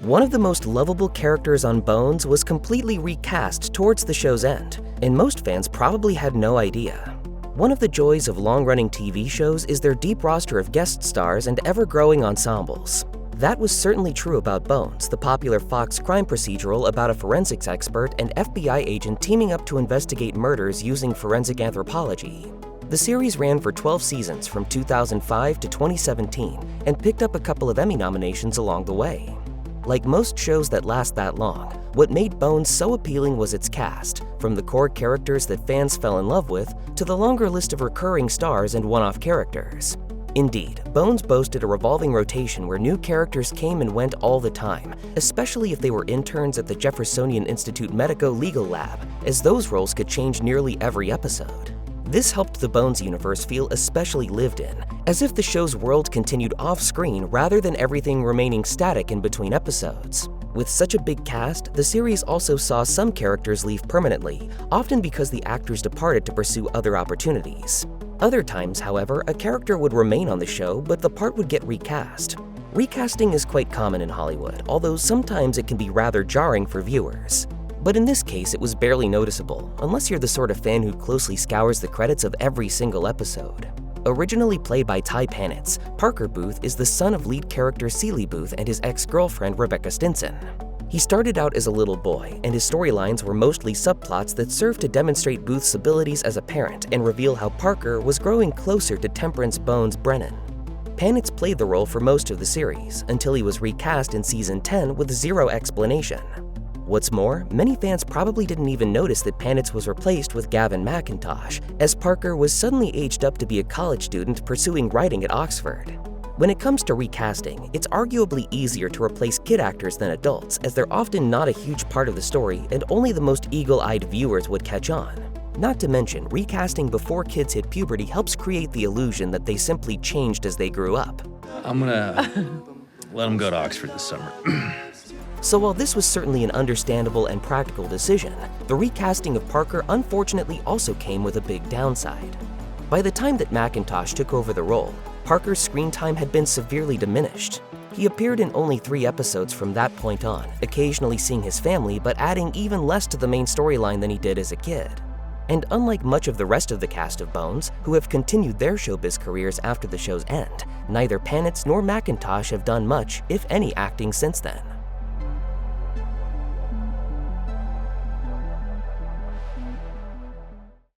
One of the most lovable characters on Bones was completely recast towards the show's end, and most fans probably had no idea. One of the joys of long-running TV shows is their deep roster of guest stars and ever-growing ensembles. That was certainly true about Bones, the popular Fox crime procedural about a forensics expert and FBI agent teaming up to investigate murders using forensic anthropology. The series ran for 12 seasons from 2005 to 2017 and picked up a couple of Emmy nominations along the way. Like most shows that last that long, what made Bones so appealing was its cast, from the core characters that fans fell in love with to the longer list of recurring stars and one-off characters. Indeed, Bones boasted a revolving rotation where new characters came and went all the time, especially if they were interns at the Jeffersonian Institute Medico-Legal Lab, as those roles could change nearly every episode. This helped the Bones universe feel especially lived in, as if the show's world continued off-screen rather than everything remaining static in between episodes. With such a big cast, the series also saw some characters leave permanently, often because the actors departed to pursue other opportunities. Other times, however, a character would remain on the show, but the part would get recast. Recasting is quite common in Hollywood, although sometimes it can be rather jarring for viewers. But in this case, it was barely noticeable, unless you're the sort of fan who closely scours the credits of every single episode. Originally played by Ty Panitz, Parker Booth is the son of lead character Celie Booth and his ex-girlfriend Rebecca Stinson. He started out as a little boy, and his storylines were mostly subplots that served to demonstrate Booth's abilities as a parent and reveal how Parker was growing closer to Temperance Bones Brennan. Panitz played the role for most of the series, until he was recast in season 10 with zero explanation. What's more, many fans probably didn't even notice that Panitz was replaced with Gavin McIntosh, as Parker was suddenly aged up to be a college student pursuing writing at Oxford. When it comes to recasting, it's arguably easier to replace kid actors than adults, as they're often not a huge part of the story and only the most eagle-eyed viewers would catch on. Not to mention, recasting before kids hit puberty helps create the illusion that they simply changed as they grew up. I'm gonna let them go to Oxford this summer. So while this was certainly an understandable and practical decision, the recasting of Parker unfortunately also came with a big downside. By the time that McIntosh took over the role, Parker's screen time had been severely diminished. He appeared in only 3 episodes from that point on, occasionally seeing his family but adding even less to the main storyline than he did as a kid. And unlike much of the rest of the cast of Bones, who have continued their showbiz careers after the show's end, neither Panitz nor McIntosh have done much, if any, acting since then.